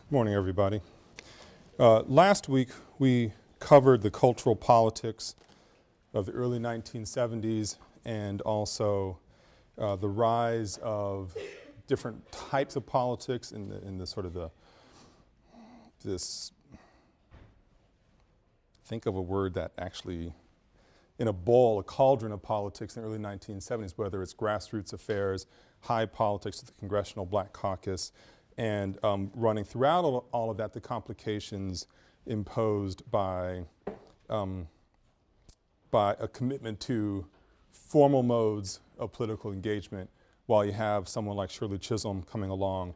Morning, everybody. Last week we covered the cultural politics of the early 1970s and also the rise of different types of politics in the sort of this, think of a word that actually, in a bowl, a cauldron of politics in the early 1970s, whether it's grassroots affairs, high politics with the Congressional Black Caucus, and running throughout all of that, the complications imposed by a commitment to formal modes of political engagement while you have someone like Shirley Chisholm coming along.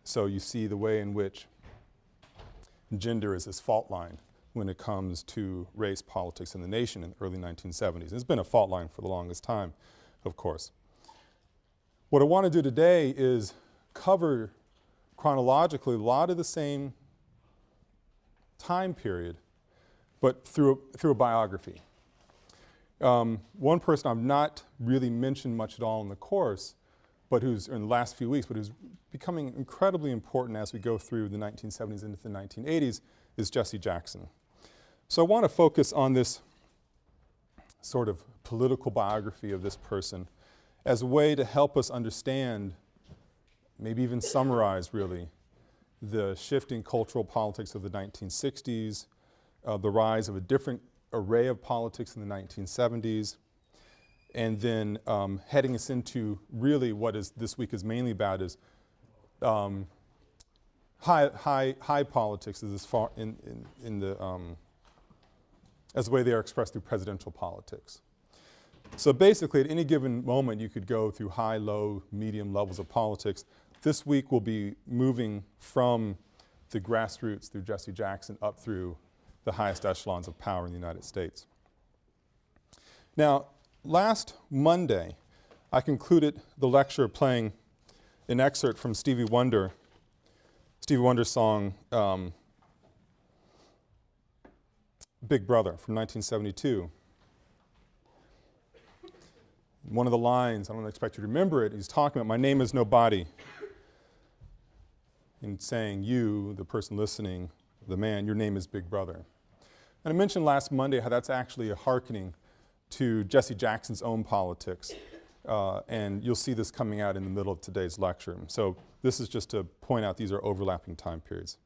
So you see the way in which gender is this fault line when it comes to race politics in the nation in the early 1970s. It's been a fault line for the longest time, of course. What I want to do today is cover chronologically a lot of the same time period, but through a biography. One person I've not really mentioned much at all in the course, but who's in the last few weeks, but who's becoming incredibly important as we go through the 1970s into the 1980s is Jesse Jackson. So I want to focus on this sort of political biography of this person as a way to help us understand, maybe even summarize really, the shifting cultural politics of the 1960s, the rise of a different array of politics in the 1970s, and then heading us into really what is this week is mainly about is high politics as far in the as the way they are expressed through presidential politics. So basically at any given moment you could go through high, low, medium levels of politics. This week we'll be moving from the grassroots through Jesse Jackson up through the highest echelons of power in the United States. Now, last Monday I concluded the lecture playing an excerpt from Stevie Wonder's song Big Brother from 1972. One of the lines, I don't expect you to remember it, he's talking about, "My name is nobody," and saying, you, the person listening, the man, your name is Big Brother. And I mentioned last Monday how that's actually a hearkening to Jesse Jackson's own politics, and you'll see this coming out in the middle of today's lecture. So this is just to point out these are overlapping time periods.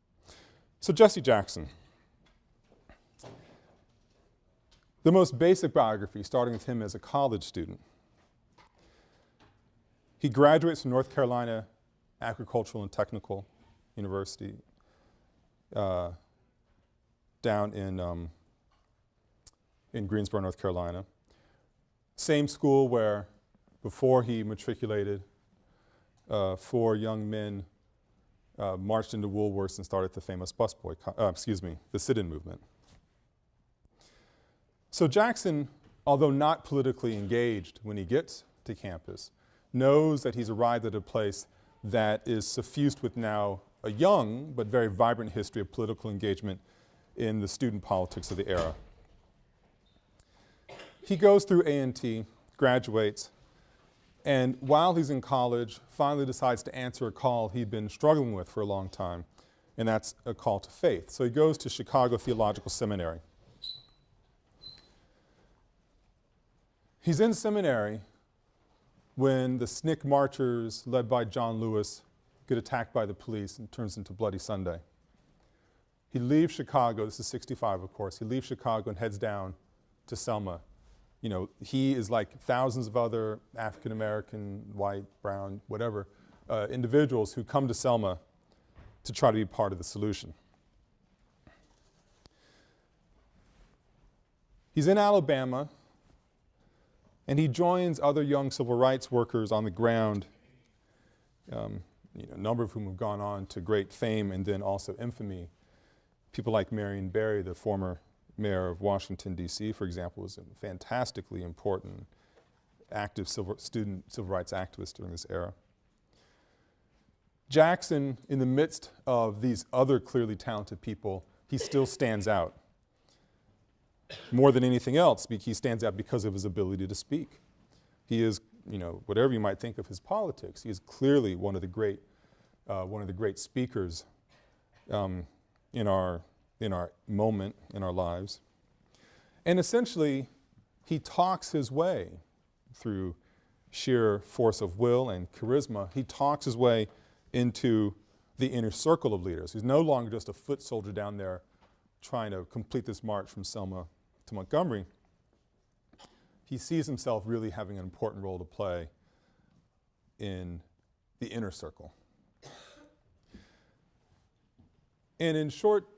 So Jesse Jackson. The most basic biography, starting with him as a college student. He graduates from North Carolina Agricultural and Technical University down in Greensboro, North Carolina. Same school where before he matriculated, 4 young men marched into Woolworths and started the famous bus boycott, the sit-in movement. So Jackson, although not politically engaged when he gets to campus, knows that he's arrived at a place that is suffused with now a young but very vibrant history of political engagement in the student politics of the era. He goes through A&T, graduates, and while he's in college, finally decides to answer a call he'd been struggling with for a long time, and that's a call to faith. So he goes to Chicago Theological Seminary. He's in seminary when the SNCC marchers led by John Lewis get attacked by the police and turns into Bloody Sunday. He leaves Chicago, this is 65 of course, he leaves Chicago and heads down to Selma. You know, he is like thousands of other African American, white, brown, whatever, individuals who come to Selma to try to be part of the solution. He's in Alabama, and he joins other young civil rights workers on the ground, a number of whom have gone on to great fame and then also infamy. People like Marion Barry, the former mayor of Washington, D.C., for example, was a fantastically important active civil rights activist during this era. Jackson, in the midst of these other clearly talented people, he still stands out. More than anything else, he stands out because of his ability to speak. He is, whatever you might think of his politics, he is clearly one of the great speakers in our moment, in our lives. And essentially, he talks his way through sheer force of will and charisma. He talks his way into the inner circle of leaders. He's no longer just a foot soldier down there trying to complete this march from Selma to Montgomery. He sees himself really having an important role to play in the inner circle. And in short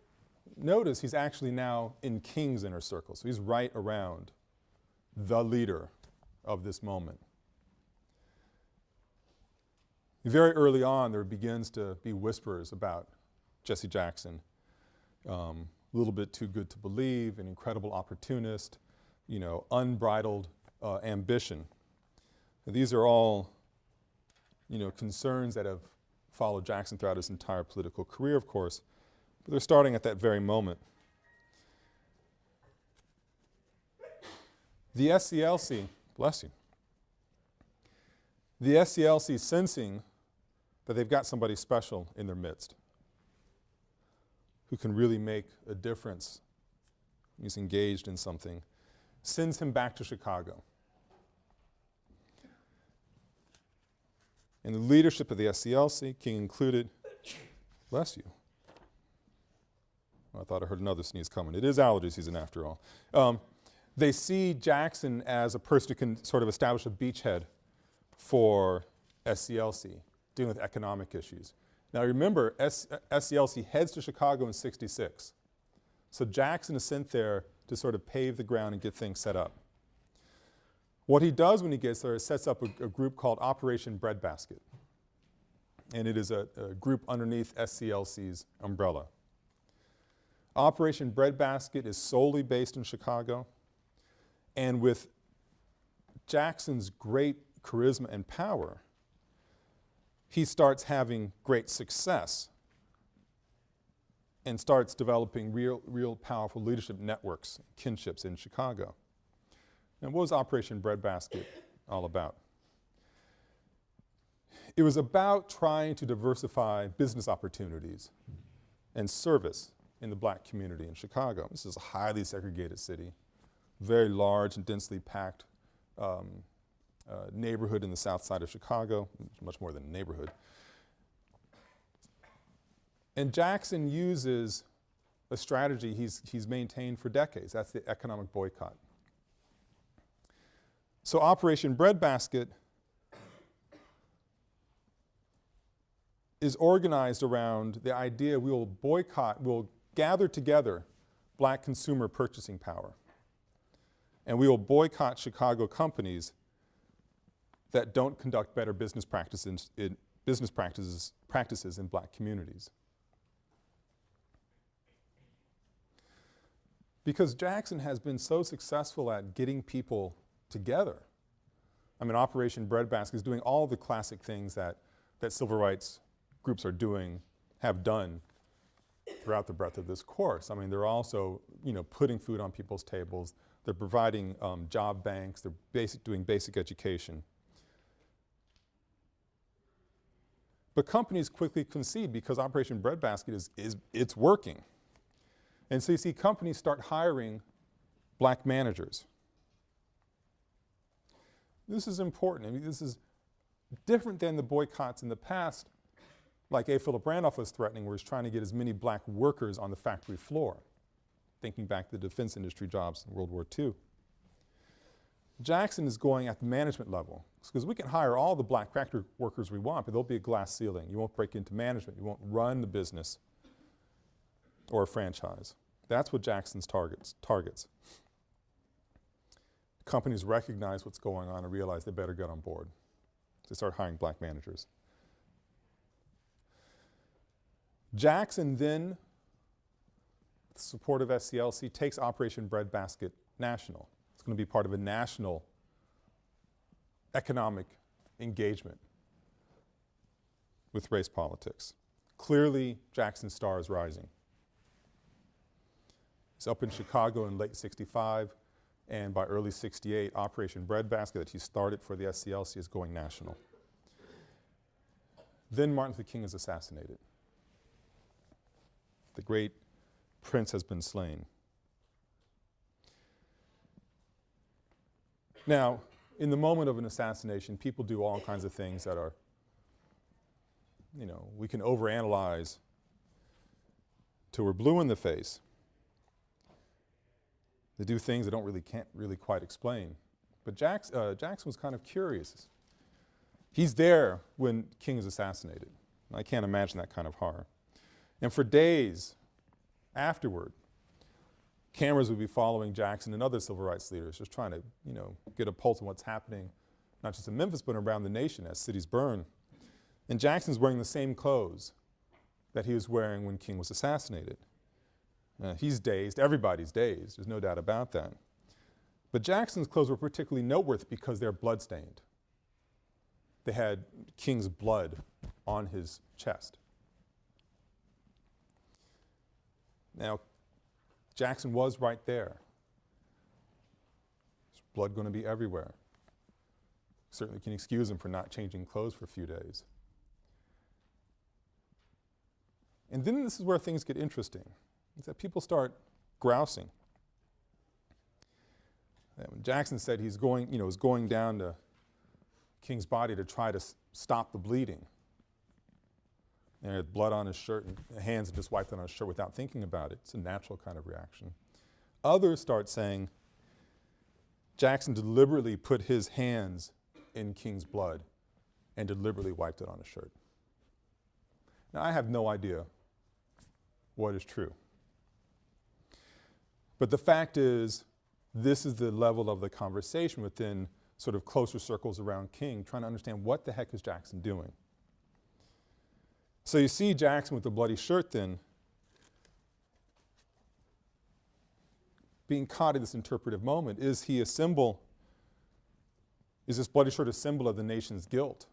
notice, he's actually now in King's inner circle. So he's right around the leader of this moment. Very early on, there begins to be whispers about Jesse Jackson. A little bit too good to believe, an incredible opportunist, unbridled ambition. And these are all, concerns that have followed Jackson throughout his entire political career, of course, but they're starting at that very moment. The SCLC, bless you, the SCLC sensing that they've got somebody special in their midst who can really make a difference, he's engaged in something, sends him back to Chicago. In the leadership of the SCLC, King included, bless you. I thought I heard another sneeze coming. It is allergy season after all. They see Jackson as a person who can sort of establish a beachhead for SCLC, dealing with economic issues. Now remember, SCLC heads to Chicago in '66. So Jackson is sent there to sort of pave the ground and get things set up. What he does when he gets there is sets up a group called Operation Breadbasket. And it is a group underneath SCLC's umbrella. Operation Breadbasket is solely based in Chicago. And with Jackson's great charisma and power, he starts having great success and starts developing real powerful leadership networks, kinships in Chicago. Now, what was Operation Breadbasket all about? It was about trying to diversify business opportunities and service in the black community in Chicago. This is a highly segregated city, very large and densely packed neighborhood in the south side of Chicago, much more than a neighborhood. And Jackson uses a strategy he's maintained for decades. That's the economic boycott. So Operation Breadbasket is organized around the idea we will boycott, we'll gather together black consumer purchasing power. And we will boycott Chicago companies that don't conduct better business practices in black communities. Because Jackson has been so successful at getting people together. I mean, Operation Breadbasket is doing all the classic things that civil rights groups are doing, have done throughout the breadth of this course. I mean, they're also, putting food on people's tables. They're providing job banks. They're doing basic education. But companies quickly concede because Operation Breadbasket it's working. And so you see companies start hiring black managers. This is important. I mean, this is different than the boycotts in the past, like A. Philip Randolph was threatening, where he's trying to get as many black workers on the factory floor, thinking back to the defense industry jobs in World War II. Jackson is going at the management level, because we can hire all the black factory workers we want, but there'll be a glass ceiling. You won't break into management. You won't run the business or a franchise. That's what Jackson's targets. Companies recognize what's going on and realize they better get on board. They start hiring black managers. Jackson then, with the support of SCLC, takes Operation Breadbasket national. It's going to be part of a national economic engagement with race politics. Clearly, Jackson's star is rising. He's up in Chicago in late '65, and by early '68, Operation Breadbasket that he started for the SCLC is going national. Then Martin Luther King is assassinated. The great prince has been slain. Now, in the moment of an assassination, people do all kinds of things that are, we can overanalyze till we're blue in the face. They do things they can't really quite explain. But Jackson was kind of curious. He's there when King is assassinated. I can't imagine that kind of horror. And for days afterward, cameras would be following Jackson and other civil rights leaders, just trying to, get a pulse on what's happening, not just in Memphis, but around the nation as cities burn. And Jackson's wearing the same clothes that he was wearing when King was assassinated. He's dazed, everybody's dazed, there's no doubt about that. But Jackson's clothes were particularly noteworthy because they're bloodstained. They had King's blood on his chest. Now, Jackson was right there. There's blood going to be everywhere. Certainly can excuse him for not changing clothes for a few days. And then this is where things get interesting, is that people start grousing. When Jackson said he's going, was going down to King's body to try to stop the bleeding. And he had blood on his shirt and hands just wiped on his shirt without thinking about it. It's a natural kind of reaction. Others start saying Jackson deliberately put his hands in King's blood and deliberately wiped it on his shirt. Now, I have no idea what is true. But the fact is, this is the level of the conversation within sort of closer circles around King, trying to understand what the heck is Jackson doing. So you see Jackson with the bloody shirt then being caught in this interpretive moment. Is he a symbol, is this bloody shirt a symbol of the nation's guilt?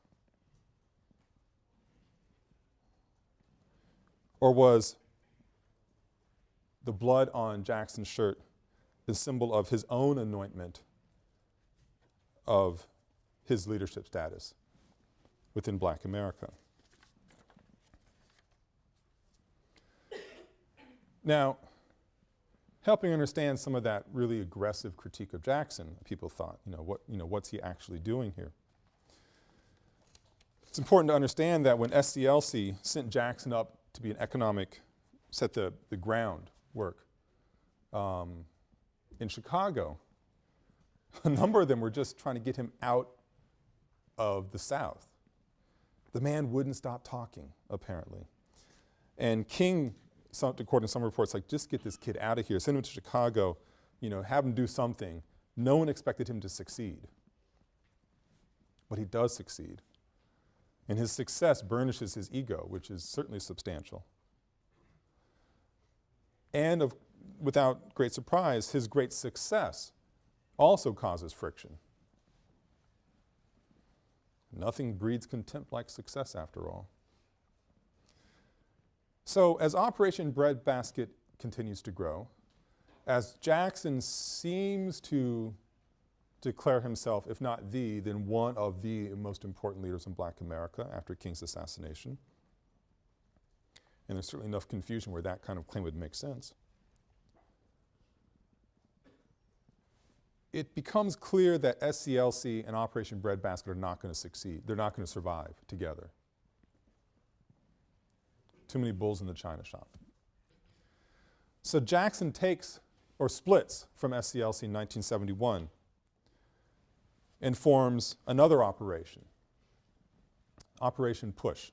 Or was the blood on Jackson's shirt the symbol of his own anointment of his leadership status within Black America? Now, helping understand some of that really aggressive critique of Jackson, people thought, what's he actually doing here? It's important to understand that when SCLC sent Jackson up to be an economic, set the groundwork in Chicago, a number of them were just trying to get him out of the South. The man wouldn't stop talking, apparently. And King, according to some reports, just get this kid out of here, send him to Chicago, have him do something. No one expected him to succeed. But he does succeed. And his success burnishes his ego, which is certainly substantial. And without great surprise, his great success also causes friction. Nothing breeds contempt like success, after all. So as Operation Breadbasket continues to grow, as Jackson seems to declare himself, if not the, then one of the most important leaders in Black America after King's assassination, and there's certainly enough confusion where that kind of claim would make sense, it becomes clear that SCLC and Operation Breadbasket are not going to succeed. They're not going to survive together. Too many bulls in the china shop. So Jackson takes or splits from SCLC in 1971 and forms another operation, Operation Push.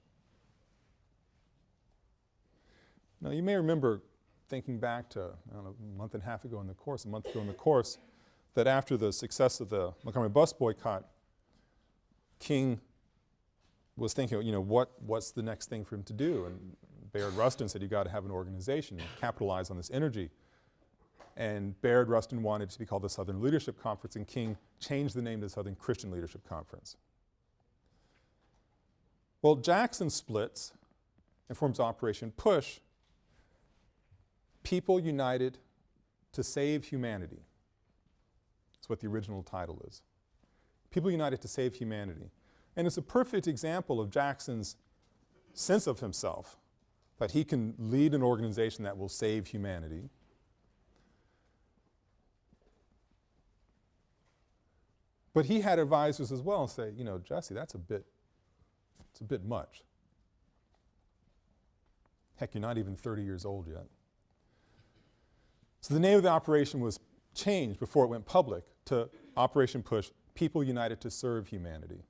Now you may remember thinking back to, a month and a half ago in the course, that after the success of the Montgomery bus boycott, King was thinking, what's the next thing for him to do? And Bayard Rustin said, you got to have an organization and capitalize on this energy. And Bayard Rustin wanted it to be called the Southern Leadership Conference, and King changed the name to the Southern Christian Leadership Conference. Well, Jackson splits and forms Operation Push, People United to Save Humanity. That's what the original title is. People United to Save Humanity. And it's a perfect example of Jackson's sense of himself that he can lead an organization that will save humanity. But he had advisors as well and say, you know, Jesse, it's a bit much. Heck, you're not even 30 years old yet. So the name of the operation was changed before it went public to Operation Push, People United to Serve Humanity.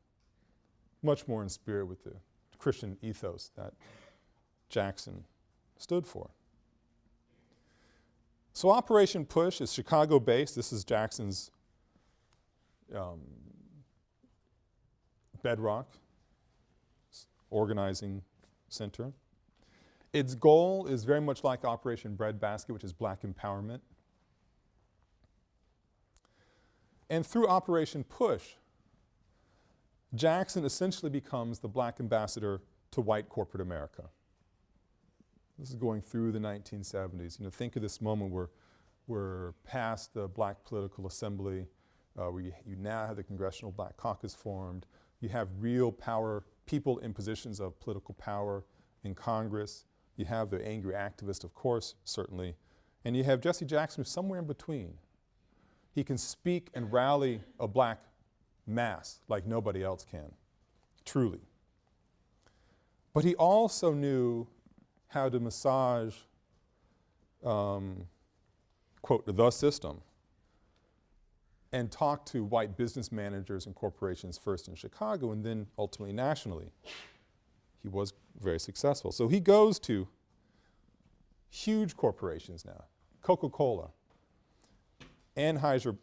Much more in spirit with the Christian ethos that Jackson stood for. So Operation Push is Chicago-based. This is Jackson's bedrock organizing center. Its goal is very much like Operation Breadbasket, which is black empowerment. And through Operation Push, Jackson essentially becomes the black ambassador to white corporate America. This is going through the 1970s. You know, think of this moment where we're past the black political assembly, where you now have the Congressional Black Caucus formed. You have real power, people in positions of political power in Congress. You have the angry activist, of course, certainly. And you have Jesse Jackson who's somewhere in between. He can speak and rally a black mass like nobody else can, truly. But he also knew how to massage, quote, the system, and talk to white business managers and corporations first in Chicago and then ultimately nationally. He was very successful. So he goes to huge corporations now, Coca-Cola, Anheuser-Busch,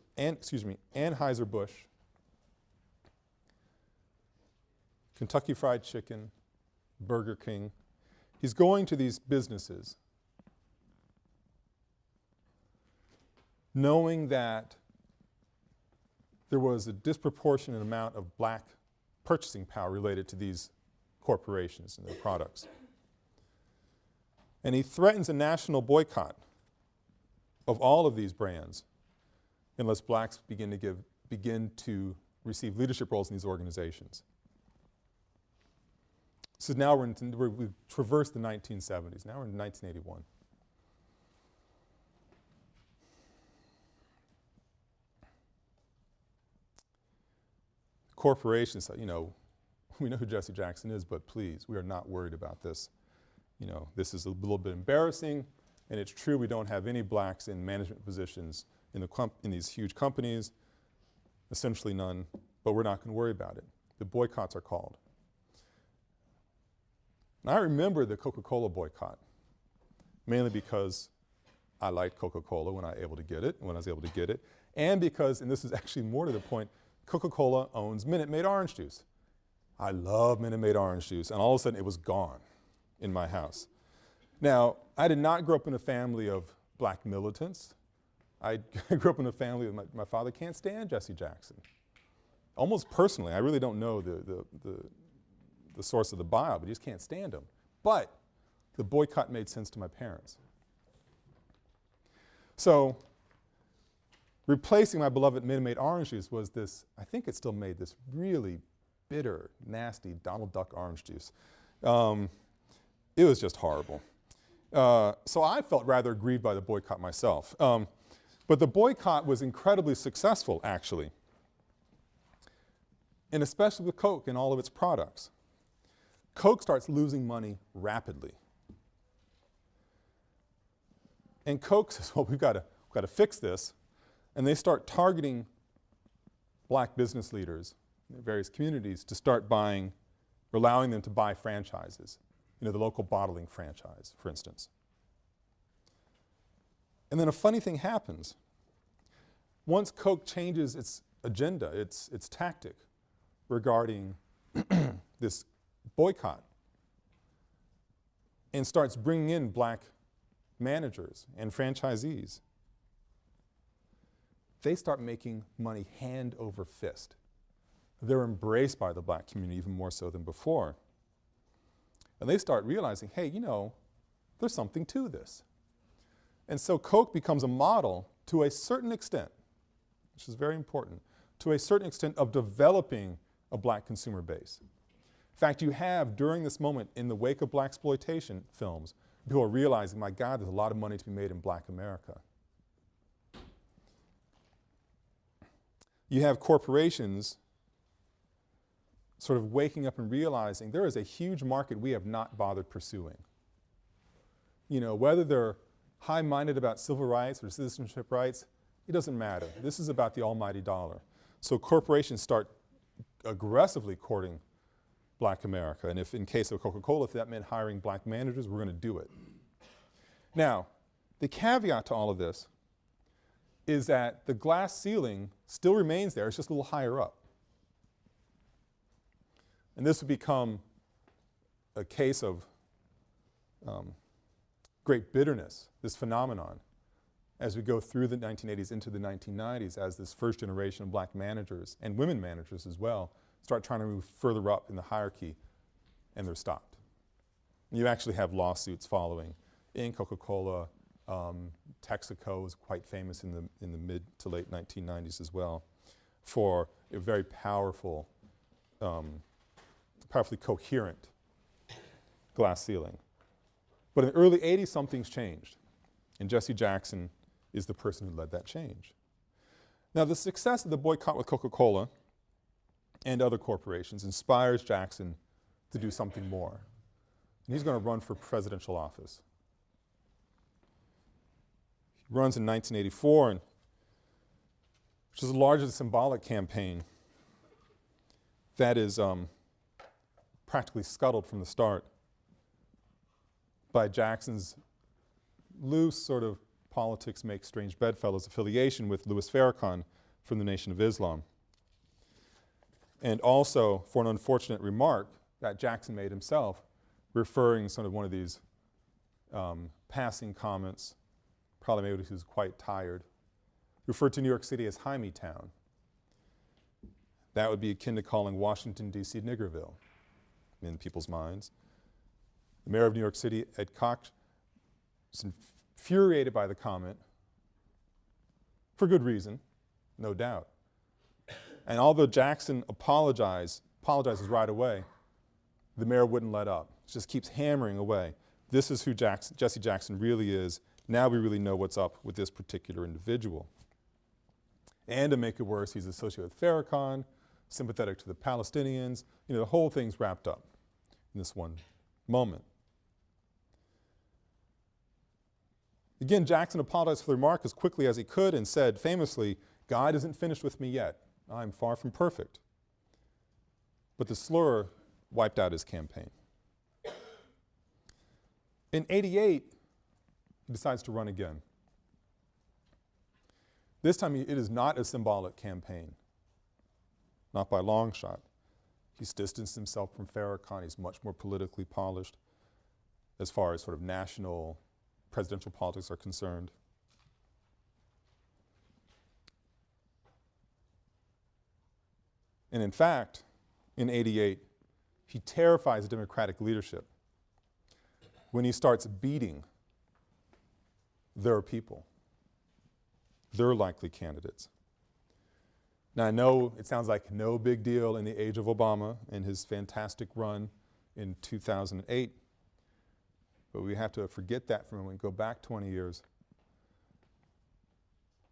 Kentucky Fried Chicken, Burger King. He's going to these businesses knowing that there was a disproportionate amount of black purchasing power related to these corporations and their products. And he threatens a national boycott of all of these brands unless blacks begin to receive leadership roles in these organizations. So now we've traversed the 1970s. Now we're in 1981. Corporations, you know, we know who Jesse Jackson is, but please, we are not worried about this. You know, this is a little bit embarrassing, and it's true we don't have any blacks in management positions in these huge companies, essentially none, but we're not going to worry about it. The boycotts are called. And I remember the Coca-Cola boycott, mainly because I liked Coca-Cola when I was able to get it, and because, and this is actually more to the point, Coca-Cola owns Minute Maid orange juice. I love Minute Maid orange juice, and all of a sudden it was gone in my house. Now, I did not grow up in a family of black militants. I grew up in a family of my father can't stand Jesse Jackson. Almost personally, I really don't know the source of the bio, but he just can't stand him. But the boycott made sense to my parents. So replacing my beloved Minute Maid orange juice was this, I think it still made this really bitter, nasty Donald Duck orange juice. It was just horrible. So I felt rather aggrieved by the boycott myself. But the boycott was incredibly successful, actually, and especially with Coke and all of its products. Coke starts losing money rapidly. And Coke says, well, we've got to fix this. And they start targeting black business leaders in various communities to start buying, or allowing them to buy franchises. You know, the local bottling franchise, for instance. And then a funny thing happens. Once Coke changes its agenda, its tactic regarding this boycott, and starts bringing in black managers and franchisees, they start making money hand over fist. They're embraced by the black community even more so than before. And they start realizing, hey, you know, there's something to this. And so Coke becomes a model to a certain extent, which is very important, to a certain extent of developing a black consumer base. In fact, you have, during this moment, in the wake of blaxploitation films, people are realizing, my God, there's a lot of money to be made in black America. You have corporations sort of waking up and realizing there is a huge market we have not bothered pursuing. You know, whether they're high-minded about civil rights or citizenship rights, it doesn't matter. This is about the almighty dollar. So corporations start aggressively courting black America. And if in case of Coca-Cola, if that meant hiring black managers, we're going to do it. Now, the caveat to all of this is that the glass ceiling still remains there, it's just a little higher up. And this would become a case of great bitterness, this phenomenon, as we go through the 1980s into the 1990s, as this first generation of black managers, and women managers as well, start trying to move further up in the hierarchy, and they're stopped. And you actually have lawsuits following in Coca-Cola. Texaco was quite famous in the mid to late 1990s as well for a very powerful, powerfully coherent glass ceiling. But in the early 80s, something's changed, and Jesse Jackson is the person who led that change. Now, the success of the boycott with Coca-Cola and other corporations inspires Jackson to do something more, and he's going to run for presidential office. He runs in 1984, which is the largest symbolic campaign that is practically scuttled from the start by Jackson's loose sort of politics make strange bedfellows affiliation with Louis Farrakhan from the Nation of Islam. And also for an unfortunate remark that Jackson made himself, referring sort of one of these passing comments, probably maybe he was quite tired, referred to New York City as Jaime Town. That would be akin to calling Washington, D.C. Niggerville in people's minds. The mayor of New York City, Ed Koch, was infuriated by the comment, for good reason, no doubt. And although Jackson apologizes right away, the mayor wouldn't let up. Just keeps hammering away. This is who Jesse Jackson really is. Now we really know what's up with this particular individual. And to make it worse, he's associated with Farrakhan, sympathetic to the Palestinians. You know, the whole thing's wrapped up in this one moment. Again, Jackson apologized for the remark as quickly as he could and said famously, "God isn't finished with me yet. I'm far from perfect." But the slur wiped out his campaign. In '88, he decides to run again. This time it is not a symbolic campaign, not by a long shot. He's distanced himself from Farrakhan. He's much more politically polished as far as sort of national presidential politics are concerned. And in fact, in '88, he terrifies Democratic leadership when he starts beating their people, their likely candidates. Now I know it sounds like no big deal in the age of Obama and his fantastic run in 2008, but we have to forget that for a moment, go back 20 years.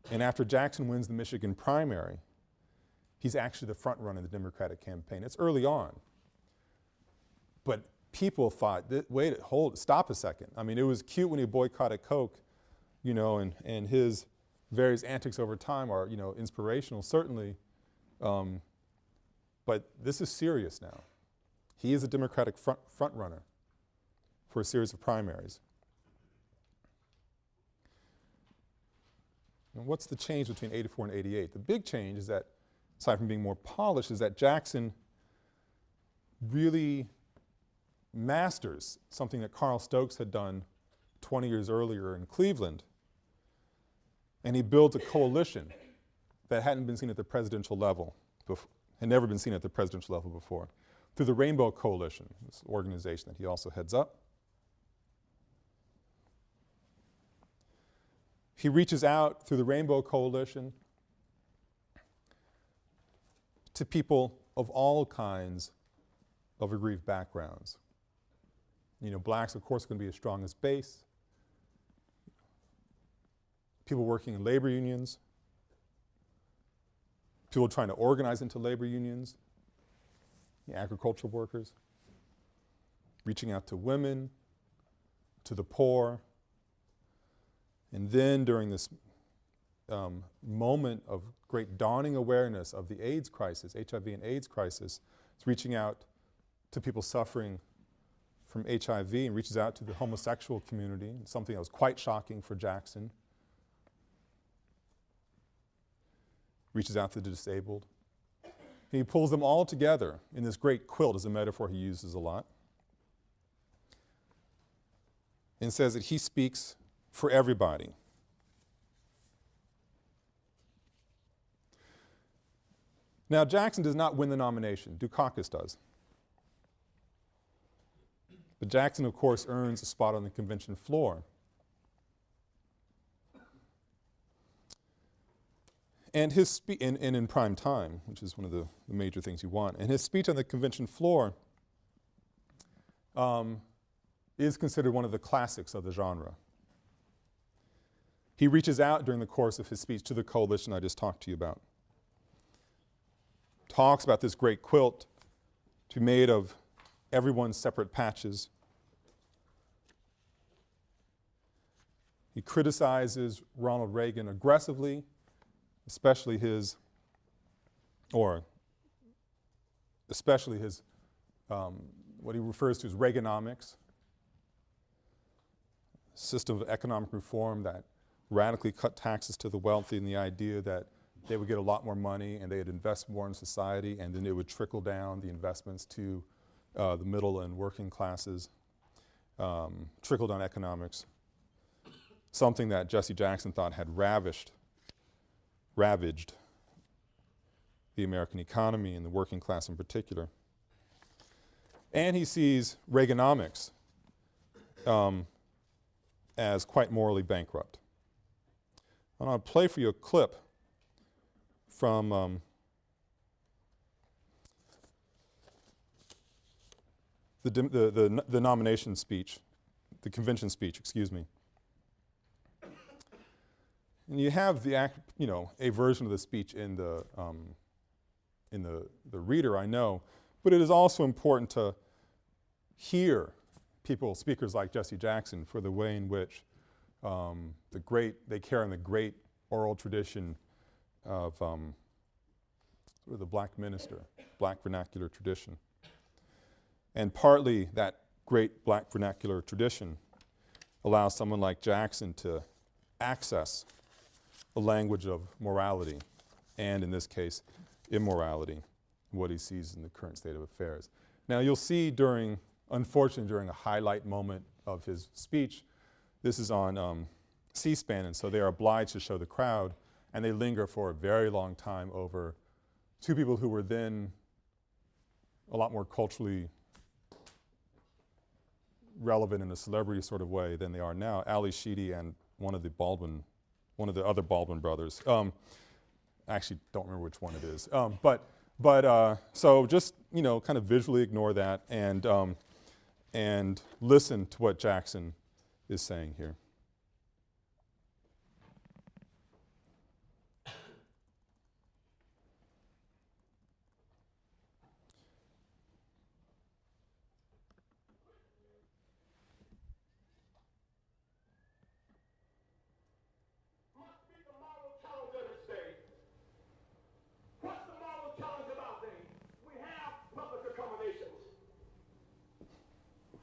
And after Jackson wins the Michigan primary, he's actually the front runner in the Democratic campaign. It's early on. But people thought, wait, stop a second. I mean, it was cute when he boycotted Coke, you know, and his various antics over time are, you know, inspirational, certainly. But this is serious now. He is a Democratic front runner for a series of primaries. And what's the change between '84 and '88? The big change is that, aside from being more polished, is that Jackson really masters something that Carl Stokes had done 20 years earlier in Cleveland. And he builds a coalition that hadn't been seen at the presidential level, had never been seen at the presidential level before, through the Rainbow Coalition, this organization that he also heads up. He reaches out through the Rainbow Coalition to people of all kinds of aggrieved backgrounds. You know, blacks, of course, are going to be as strong as base. People working in labor unions, people trying to organize into labor unions, the agricultural workers, reaching out to women, to the poor. And then during this moment of great dawning awareness of the AIDS crisis, HIV and AIDS crisis, it's reaching out to people suffering from HIV and reaches out to the homosexual community, something that was quite shocking for Jackson. Reaches out to the disabled. And he pulls them all together in this great quilt, as a metaphor he uses a lot, and says that he speaks for everybody. Now, Jackson does not win the nomination. Dukakis does. But Jackson, of course, earns a spot on the convention floor. And his and in prime time, which is one of the major things you want. And his speech on the convention floor is considered one of the classics of the genre. He reaches out during the course of his speech to the coalition I just talked to you about. Talks about this great quilt to be made of everyone's separate patches. He criticizes Ronald Reagan aggressively, especially his what he refers to as Reaganomics, system of economic reform that radically cut taxes to the wealthy, and the idea that they would get a lot more money and they'd invest more in society, and then it would trickle down the investments to the middle and working classes, trickle down economics, something that Jesse Jackson thought had ravaged the American economy and the working class in particular. And he sees Reaganomics as quite morally bankrupt. And I'll play for you a clip from the nomination speech, the convention speech, excuse me. And you have a version of the speech in the reader, I know, but it is also important to hear speakers like Jesse Jackson, for the way in which they carry on the great oral tradition of sort of the black minister, black vernacular tradition. And partly that great black vernacular tradition allows someone like Jackson to access a language of morality, and in this case, immorality, what he sees in the current state of affairs. Now you'll see unfortunately during a highlight moment of his speech, this is on C-SPAN, and so they are obliged to show the crowd, and they linger for a very long time over two people who were then a lot more culturally relevant in a celebrity sort of way than they are now, Ali Sheedy and one of the other Baldwin brothers. I actually don't remember which one it is. So just, kind of visually ignore that and listen to what Jackson is saying here.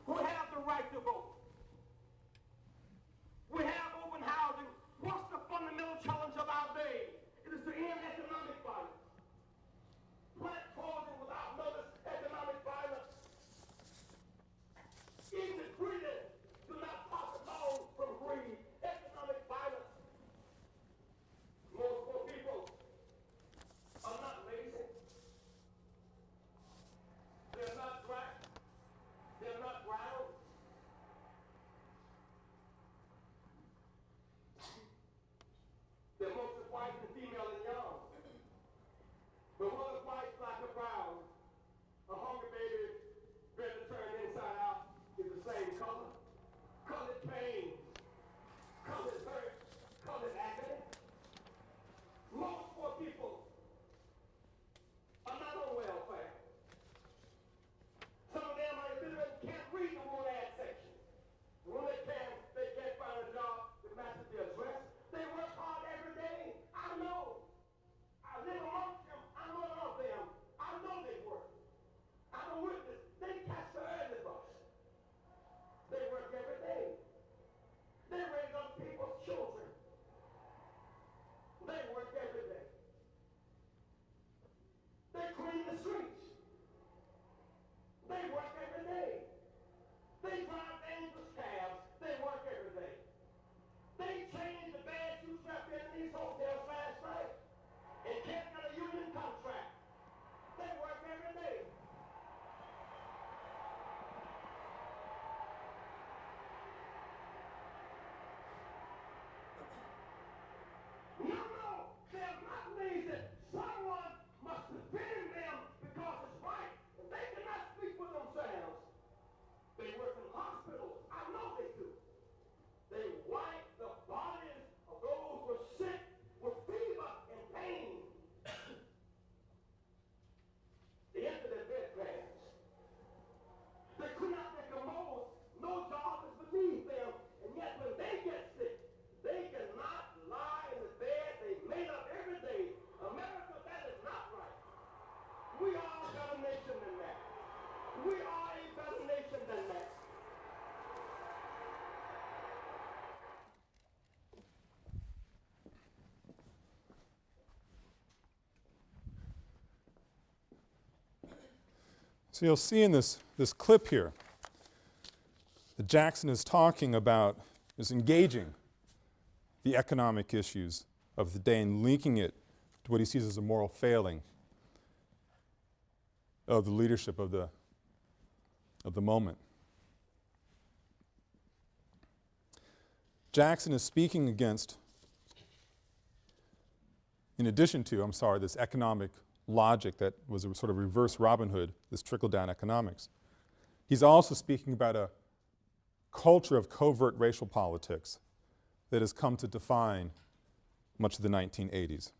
Who have the right to vote. So you'll see in this clip here that Jackson is talking about, is engaging the economic issues of the day and linking it to what he sees as a moral failing of the leadership of the moment. Jackson is speaking against, in addition to, this economic logic that was a sort of reverse Robin Hood, this trickle-down economics. He's also speaking about a culture of covert racial politics that has come to define much of the 1980s.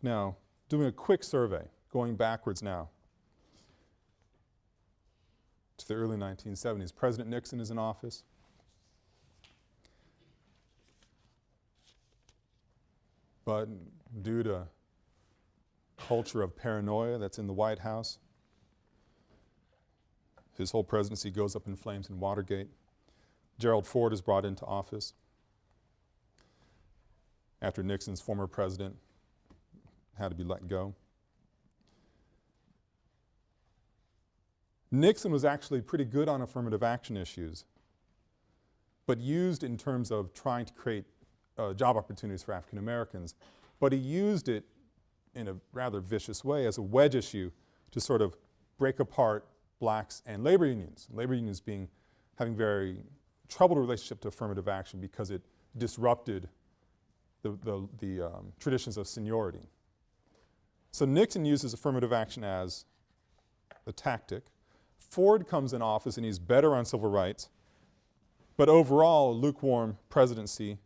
Now, doing a quick survey, going backwards now to the early 1970s. President Nixon is in office. But due to culture of paranoia that's in the White House, his whole presidency goes up in flames in Watergate. Gerald Ford is brought into office after Nixon's former president had to be let go. Nixon was actually pretty good on affirmative action issues, but used in terms of trying to create job opportunities for African Americans, but he used it in a rather vicious way as a wedge issue to sort of break apart blacks and labor unions. Labor unions having very troubled relationship to affirmative action because it disrupted the traditions of seniority. So Nixon uses affirmative action as a tactic. Ford comes in office and he's better on civil rights, but overall a lukewarm presidency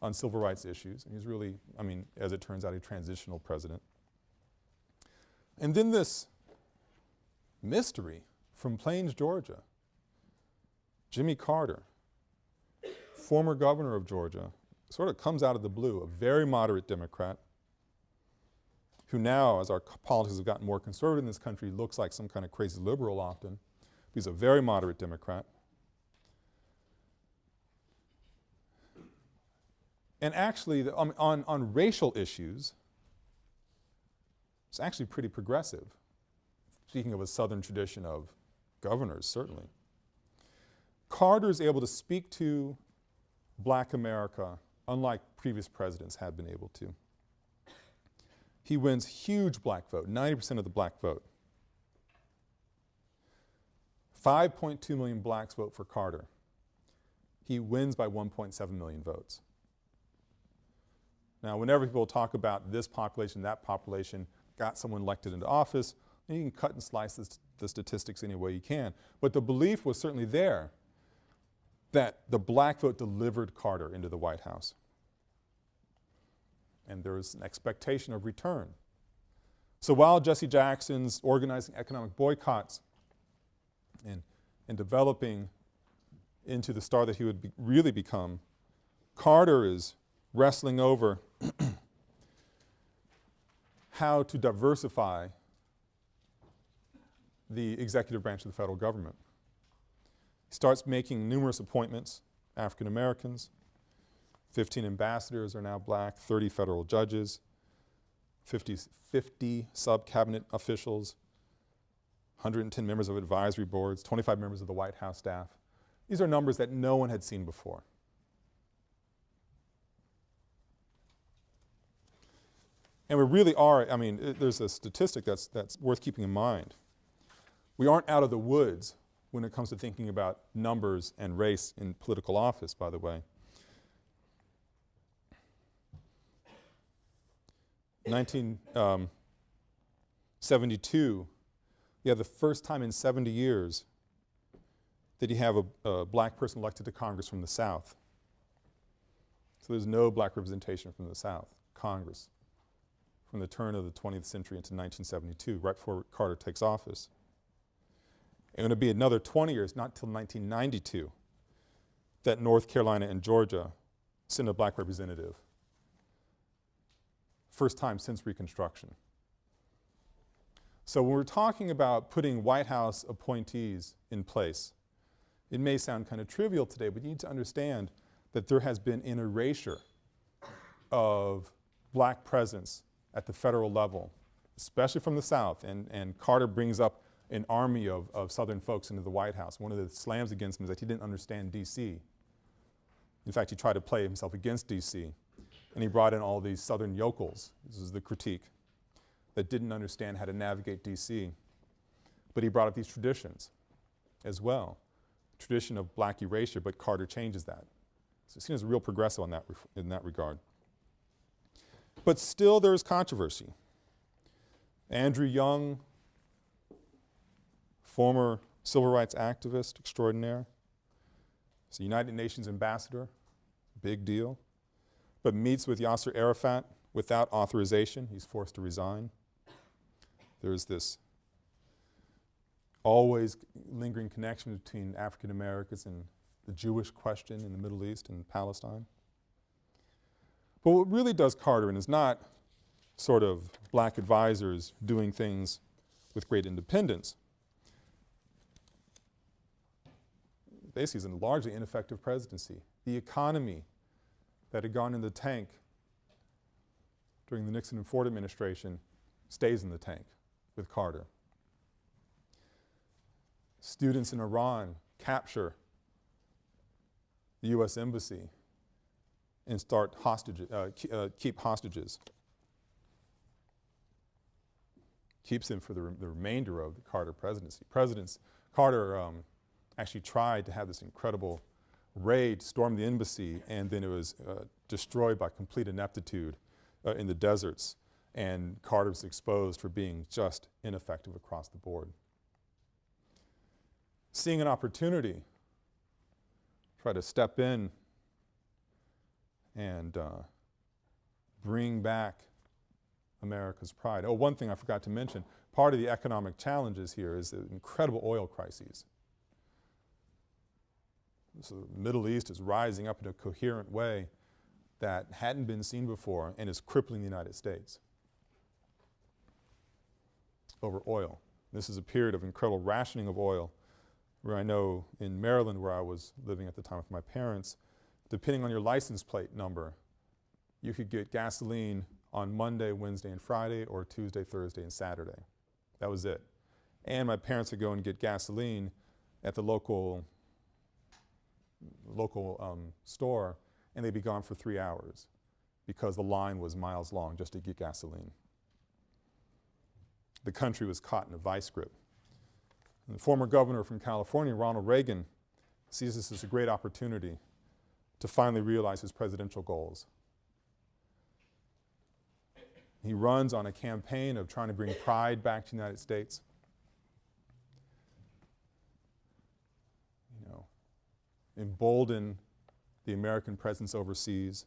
on civil rights issues. And he's really, as it turns out, a transitional president. And then this mystery from Plains, Georgia, Jimmy Carter, former governor of Georgia, sort of comes out of the blue, a very moderate Democrat who now, as our politics have gotten more conservative in this country, looks like some kind of crazy liberal often. He's a very moderate Democrat. And actually, on racial issues, it's actually pretty progressive, speaking of a southern tradition of governors, certainly. Carter is able to speak to black America unlike previous presidents had been able to. He wins huge black vote, 90% of the black vote. 5.2 million blacks vote for Carter. He wins by 1.7 million votes. Now, whenever people talk about this population, that population, got someone elected into office, and you can cut and slice the statistics any way you can. But the belief was certainly there that the black vote delivered Carter into the White House. And there was an expectation of return. So while Jesse Jackson's organizing economic boycotts and developing into the star that he would really become, Carter is wrestling over how to diversify the executive branch of the federal government. He starts making numerous appointments, African Americans. 15 ambassadors are now black, 30 federal judges, 50 sub-cabinet officials, 110 members of advisory boards, 25 members of the White House staff. These are numbers that no one had seen before. And we really are, there's a statistic that's worth keeping in mind. We aren't out of the woods when it comes to thinking about numbers and race in political office, by the way. 1972, you have the first time in 70 years that you have a black person elected to Congress from the South. So there's no black representation from the South, Congress, from the turn of the 20th century into 1972, right before Carter takes office. And it'll be another 20 years, not until 1992, that North Carolina and Georgia send a black representative. First time since Reconstruction. So when we're talking about putting White House appointees in place, it may sound kind of trivial today, but you need to understand that there has been an erasure of black presence at the federal level especially from the South, and Carter brings up an army of Southern folks into the White House. One of the slams against him is that he didn't understand D.C. In fact, he tried to play himself against D.C., and he brought in all these Southern yokels, this is the critique, that didn't understand how to navigate D.C. But he brought up these traditions as well, tradition of black erasure, but Carter changes that. So he's seen as a real progressive in that regard. But still there's controversy. Andrew Young, former civil rights activist extraordinaire, he's a United Nations ambassador, big deal, but meets with Yasser Arafat without authorization. He's forced to resign. There's this always lingering connection between African Americans and the Jewish question in the Middle East and Palestine. But what really does Carter in is not sort of black advisors doing things with great independence. Basically, it's a largely ineffective presidency. The economy that had gone in the tank during the Nixon and Ford administration stays in the tank with Carter. Students in Iran capture the U.S. embassy and start keep hostages. Keeps them for the remainder of the Carter presidency. Carter actually tried to have this incredible raid, storm the embassy, and then it was destroyed by complete ineptitude in the deserts, and Carter was exposed for being just ineffective across the board. Seeing an opportunity, try to step in and bring back America's pride. Oh, one thing I forgot to mention, part of the economic challenges here is the incredible oil crises. So the Middle East is rising up in a coherent way that hadn't been seen before and is crippling the United States over oil. This is a period of incredible rationing of oil, where I know in Maryland, where I was living at the time with my parents, depending on your license plate number, you could get gasoline on Monday, Wednesday, and Friday, or Tuesday, Thursday, and Saturday. That was it. And my parents would go and get gasoline at the local store, and they'd be gone for 3 hours because the line was miles long just to get gasoline. The country was caught in a vice grip. And the former governor from California, Ronald Reagan, sees this as a great opportunity to finally realize his presidential goals. He runs on a campaign of trying to bring pride back to the United States. You know, embolden the American presence overseas.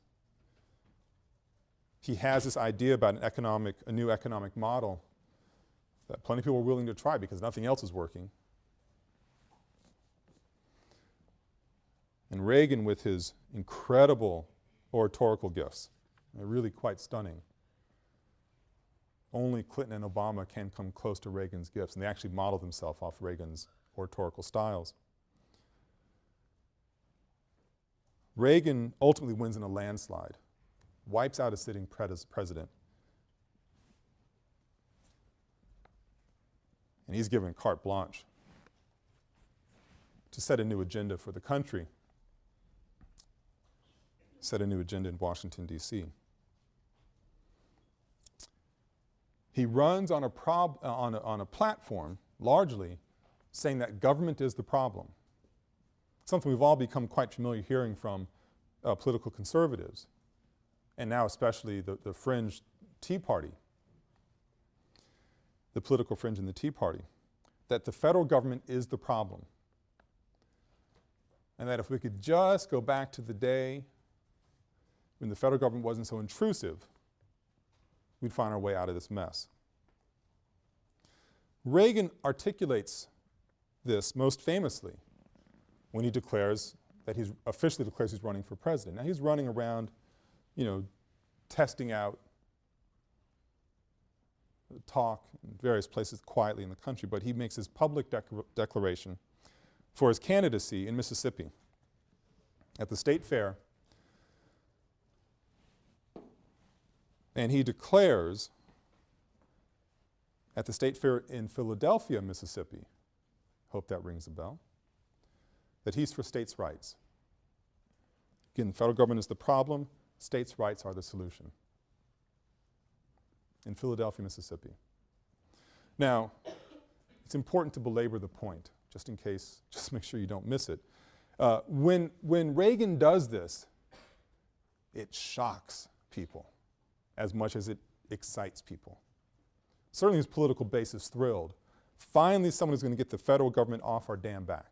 He has this idea about a new economic model that plenty of people are willing to try because nothing else is working. And Reagan, with his incredible oratorical gifts, are really quite stunning. Only Clinton and Obama can come close to Reagan's gifts, and they actually model themselves off Reagan's oratorical styles. Reagan ultimately wins in a landslide, wipes out a sitting president. And he's given carte blanche to set a new agenda for the country, set a new agenda in Washington, D.C. He runs on a platform, largely, saying that government is the problem. Something we've all become quite familiar hearing from political conservatives, and now especially the fringe Tea Party, the political fringe in the Tea Party, that the federal government is the problem. And that if we could just go back to the day when the federal government wasn't so intrusive, we'd find our way out of this mess. Reagan articulates this most famously when he declares that officially declares he's running for president. Now he's running around, testing out talk in various places quietly in the country, but he makes his public declaration for his candidacy in Mississippi at the state fair. And he declares at the State Fair in Philadelphia, Mississippi, hope that rings a bell, that he's for states' rights. Again, the federal government is the problem, states' rights are the solution. In Philadelphia, Mississippi. Now, it's important to belabor the point, just in case, just make sure you don't miss it. When Reagan does this, it shocks people as much as it excites people. Certainly his political base is thrilled. Finally, someone is going to get the federal government off our damn back.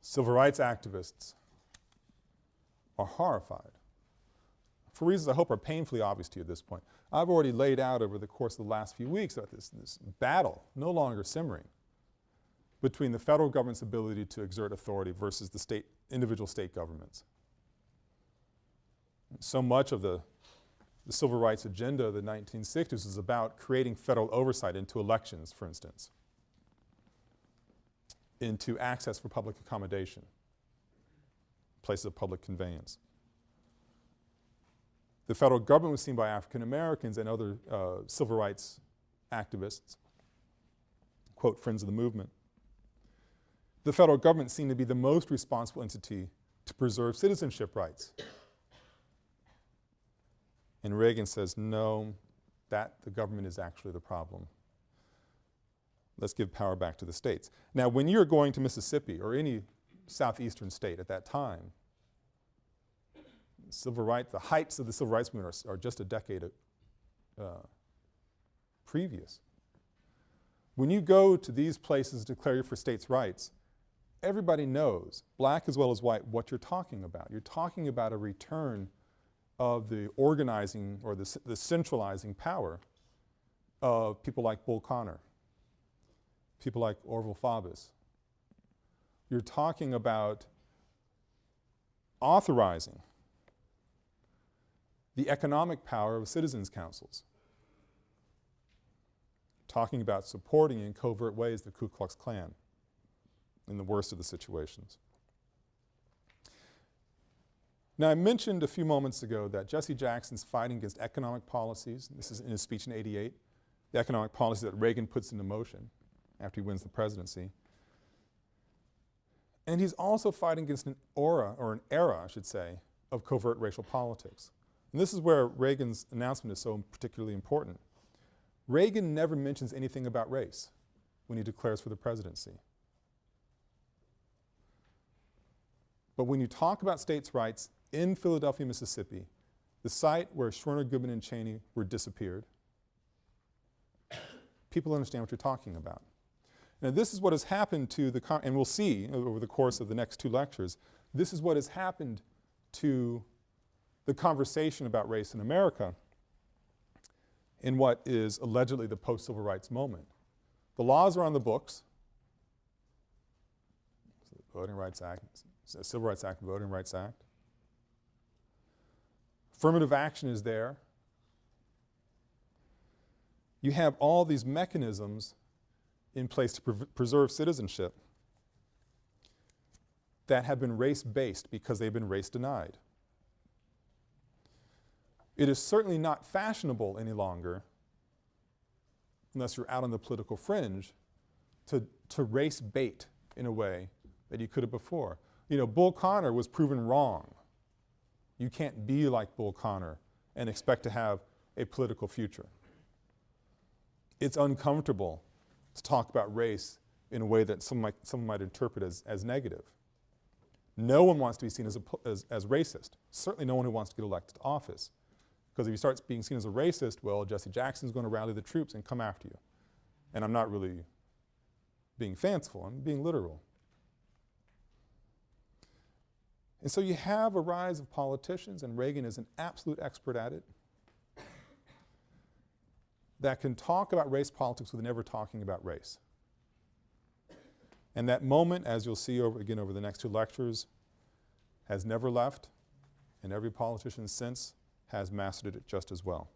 Civil rights activists are horrified for reasons I hope are painfully obvious to you at this point. I've already laid out over the course of the last few weeks that this battle, no longer simmering, between the federal government's ability to exert authority versus the individual state governments. So much of the civil rights agenda of the 1960s is about creating federal oversight into elections, for instance, into access for public accommodation, places of public conveyance. The federal government was seen by African Americans and other civil rights activists, quote, friends of the movement. The federal government seemed to be the most responsible entity to preserve citizenship rights. And Reagan says, no, that the government is actually the problem. Let's give power back to the states. Now, when you're going to Mississippi or any southeastern state at that time, the heights of the civil rights movement are just a decade previous. When you go to these places to declare for states' rights, everybody knows, black as well as white, what you're talking about. You're talking about a return of the organizing or the centralizing power of people like Bull Connor, people like Orville Faubus. You're talking about authorizing the economic power of citizens' councils, talking about supporting in covert ways the Ku Klux Klan in the worst of the situations. Now, I mentioned a few moments ago that Jesse Jackson's fighting against economic policies, this is in his speech in '88, the economic policies that Reagan puts into motion after he wins the presidency. And he's also fighting against an era, I should say, of covert racial politics. And this is where Reagan's announcement is so particularly important. Reagan never mentions anything about race when he declares for the presidency. But when you talk about states' rights in Philadelphia, Mississippi, the site where Schwerner, Goodman, and Cheney were disappeared, people understand what you're talking about. Now, this is what has happened to the, and we'll see over the course of the next two lectures, this is what has happened to the conversation about race in America in what is allegedly the post-civil rights moment. The laws are on the books, Voting Rights Act, Civil Rights Act, Voting Rights Act. Affirmative action is there. You have all these mechanisms in place to preserve citizenship that have been race-based because they've been race-denied. It is certainly not fashionable any longer, unless you're out on the political fringe, to race bait in a way that you could have before. You know, Bull Connor was proven wrong. You can't be like Bull Connor and expect to have a political future. It's uncomfortable to talk about race in a way that some might interpret as negative. No one wants to be seen as racist. Certainly no one who wants to get elected to office. Because if you start being seen as a racist, well, Jesse Jackson's going to rally the troops and come after you. And I'm not really being fanciful, I'm being literal. And so you have a rise of politicians, and Reagan is an absolute expert at it, that can talk about race politics without never talking about race. And that moment, as you'll see over the next two lectures, has never left, and every politician since has mastered it just as well.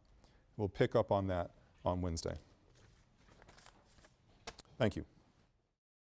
We'll pick up on that on Wednesday. Thank you.